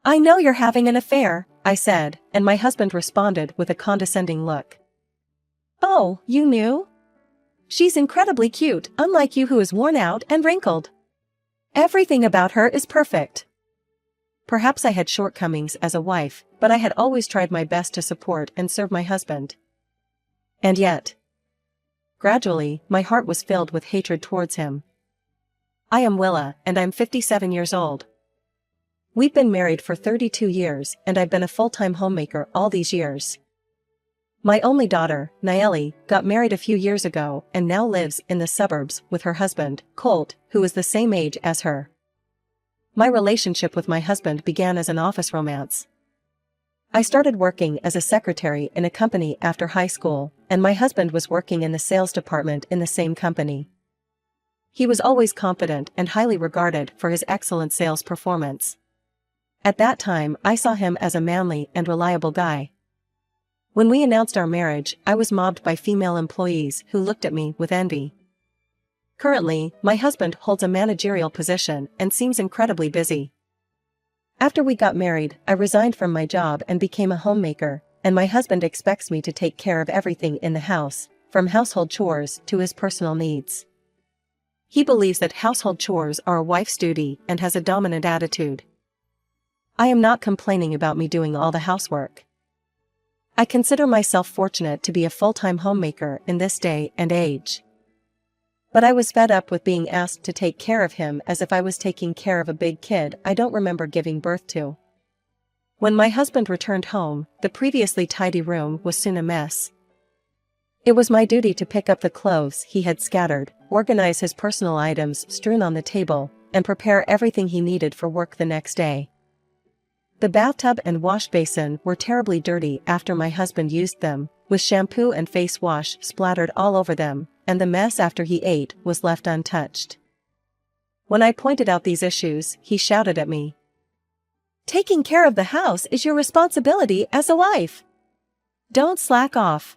I know you're having an affair, I said, and my husband responded with a condescending look. Oh, you knew? She's incredibly cute, unlike you who is worn out and wrinkled. Everything about her is perfect. Perhaps I had shortcomings as a wife, but I had always tried my best to support and serve my husband. And yet, gradually, my heart was filled with hatred towards him. I am Willa, and I'm 57 years old. We've been married for 32 years, and I've been a full-time homemaker all these years. My only daughter, Nayeli, got married a few years ago and now lives in the suburbs with her husband, Colt, who is the same age as her. My relationship with my husband began as an office romance. I started working as a secretary in a company after high school, and my husband was working in the sales department in the same company. He was always confident and highly regarded for his excellent sales performance. At that time, I saw him as a manly and reliable guy. When we announced our marriage, I was mobbed by female employees who looked at me with envy. Currently, my husband holds a managerial position and seems incredibly busy. After we got married, I resigned from my job and became a homemaker, and my husband expects me to take care of everything in the house, from household chores to his personal needs. He believes that household chores are a wife's duty and has a dominant attitude. I am not complaining about me doing all the housework. I consider myself fortunate to be a full-time homemaker in this day and age. But I was fed up with being asked to take care of him as if I was taking care of a big kid I don't remember giving birth to. When my husband returned home, the previously tidy room was soon a mess. It was my duty to pick up the clothes he had scattered, organize his personal items strewn on the table, and prepare everything he needed for work the next day. The bathtub and wash basin were terribly dirty after my husband used them, with shampoo and face wash splattered all over them, and the mess after he ate was left untouched. When I pointed out these issues, he shouted at me. Taking care of the house is your responsibility as a wife. Don't slack off.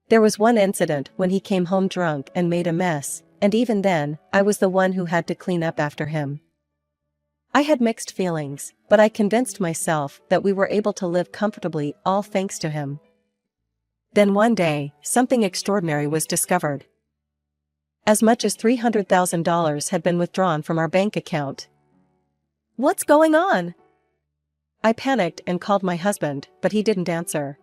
There was one incident when he came home drunk and made a mess, and even then, I was the one who had to clean up after him. I had mixed feelings, but I convinced myself that we were able to live comfortably all thanks to him. Then one day, something extraordinary was discovered. As much as $300,000 had been withdrawn from our bank account. What's going on? I panicked and called my husband, but he didn't answer.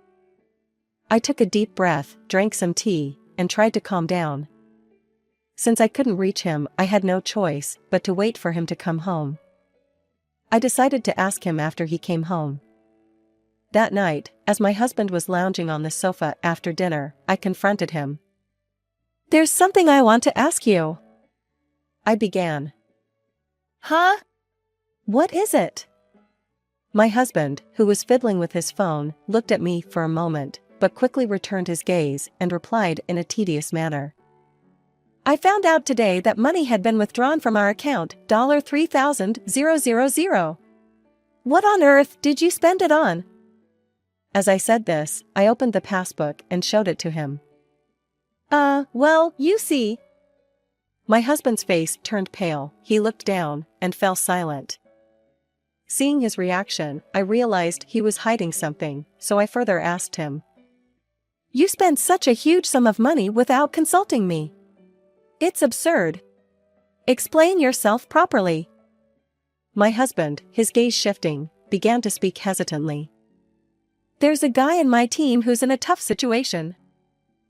I took a deep breath, drank some tea, and tried to calm down. Since I couldn't reach him, I had no choice but to wait for him to come home. I decided to ask him after he came home. That night, as my husband was lounging on the sofa after dinner, I confronted him. There's something I want to ask you. I began. Huh? What is it? My husband, who was fiddling with his phone, looked at me for a moment, but quickly returned his gaze and replied in a tedious manner. I found out today that money had been withdrawn from our account, $3,000. What on earth did you spend it on? As I said this, I opened the passbook and showed it to him. Well, you see. My husband's face turned pale, he looked down, and fell silent. Seeing his reaction, I realized he was hiding something, so I further asked him. You spent such a huge sum of money without consulting me. It's absurd. Explain yourself properly. My husband, his gaze shifting, began to speak hesitantly. There's a guy in my team who's in a tough situation.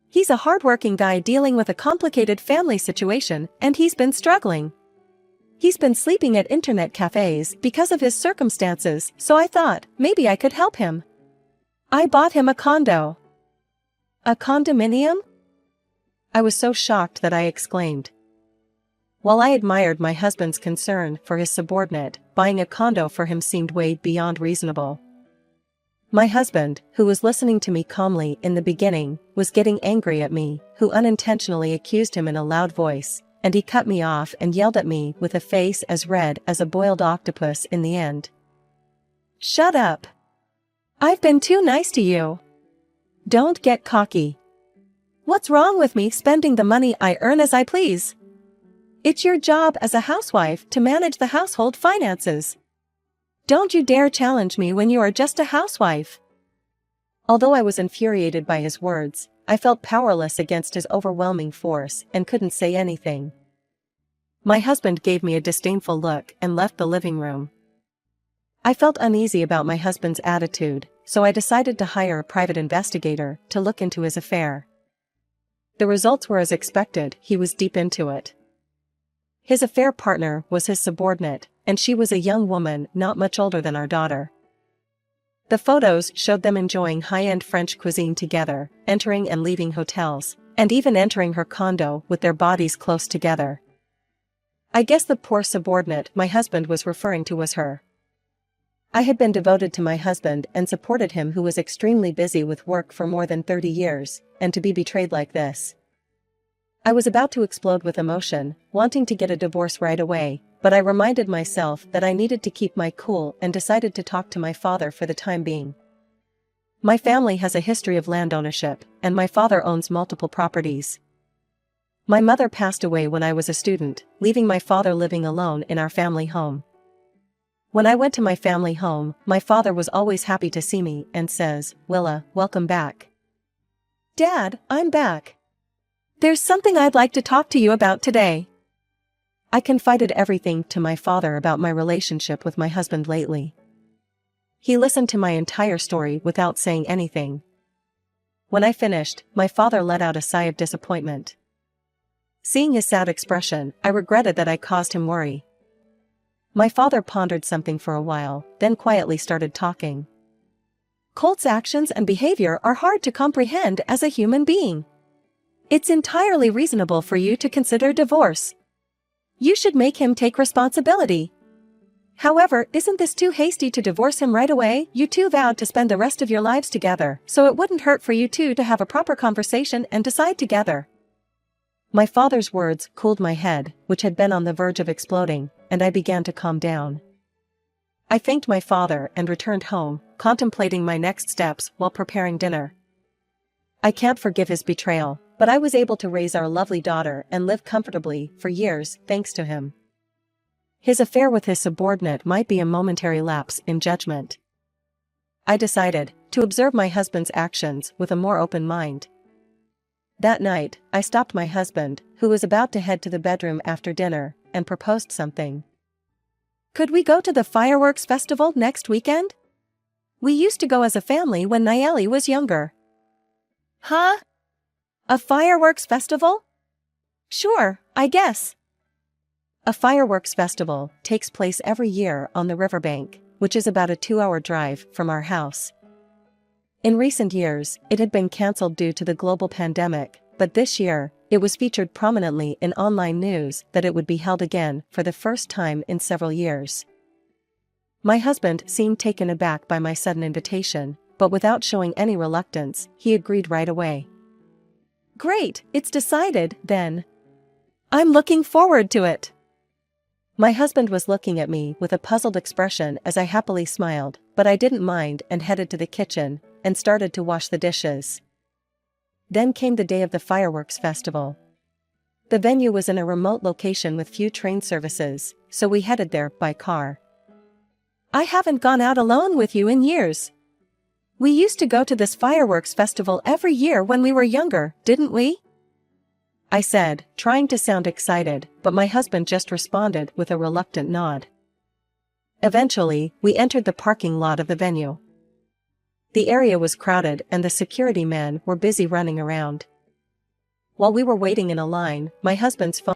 He's a hardworking guy dealing with a complicated family situation, and he's been struggling. He's been sleeping at internet cafes because of his circumstances, so I thought maybe I could help him. I bought him a condo. A condominium? I was so shocked that I exclaimed. While I admired my husband's concern for his subordinate, buying a condo for him seemed way beyond reasonable. My husband, who was listening to me calmly in the beginning, was getting angry at me, who unintentionally accused him in a loud voice, and he cut me off and yelled at me with a face as red as a boiled octopus in the end. Shut up! I've been too nice to you. Don't get cocky. What's wrong with me spending the money I earn as I please? It's your job as a housewife to manage the household finances. Don't you dare challenge me when you are just a housewife. Although I was infuriated by his words, I felt powerless against his overwhelming force and couldn't say anything. My husband gave me a disdainful look and left the living room. I felt uneasy about my husband's attitude, so I decided to hire a private investigator to look into his affair. The results were as expected. He was deep into it. His affair partner was his subordinate, and she was a young woman not much older than our daughter. The photos showed them enjoying high-end French cuisine together, entering and leaving hotels, and even entering her condo with their bodies close together. I guess the poor subordinate my husband was referring to was her. I had been devoted to my husband and supported him, who was extremely busy with work for more than 30 years, and to be betrayed like this. I was about to explode with emotion, wanting to get a divorce right away, but I reminded myself that I needed to keep my cool and decided to talk to my father for the time being. My family has a history of land ownership, and my father owns multiple properties. My mother passed away when I was a student, leaving my father living alone in our family home. When I went to my family home, my father was always happy to see me and says, "Willa, welcome back." "Dad, I'm back. There's something I'd like to talk to you about today." I confided everything to my father about my relationship with my husband lately. He listened to my entire story without saying anything. When I finished, my father let out a sigh of disappointment. Seeing his sad expression, I regretted that I caused him worry. My father pondered something for a while, then quietly started talking. "Colt's actions and behavior are hard to comprehend as a human being. It's entirely reasonable for you to consider divorce. You should make him take responsibility. However, isn't this too hasty to divorce him right away? You two vowed to spend the rest of your lives together, so it wouldn't hurt for you two to have a proper conversation and decide together." My father's words cooled my head, which had been on the verge of exploding, and I began to calm down. I thanked my father and returned home, contemplating my next steps while preparing dinner. I can't forgive his betrayal, but I was able to raise our lovely daughter and live comfortably for years thanks to him. His affair with his subordinate might be a momentary lapse in judgment. I decided to observe my husband's actions with a more open mind. That night, I stopped my husband, who was about to head to the bedroom after dinner, and proposed something. "Could we go to the fireworks festival next weekend? We used to go as a family when Nayeli was younger." "Huh? A fireworks festival? Sure, I guess." A fireworks festival takes place every year on the riverbank, which is about a 2-hour drive from our house. In recent years, it had been cancelled due to the global pandemic, but this year, it was featured prominently in online news that it would be held again for the first time in several years. My husband seemed taken aback by my sudden invitation, but without showing any reluctance, he agreed right away. "Great, it's decided, then. I'm looking forward to it." My husband was looking at me with a puzzled expression as I happily smiled, but I didn't mind and headed to the kitchen and started to wash the dishes. Then came the day of the fireworks festival. The venue was in a remote location with few train services, so we headed there by car. "I haven't gone out alone with you in years. We used to go to this fireworks festival every year when we were younger, didn't we?" I said, trying to sound excited, but my husband just responded with a reluctant nod. Eventually, we entered the parking lot of the venue. The area was crowded and the security men were busy running around. While we were waiting in a line, my husband's phone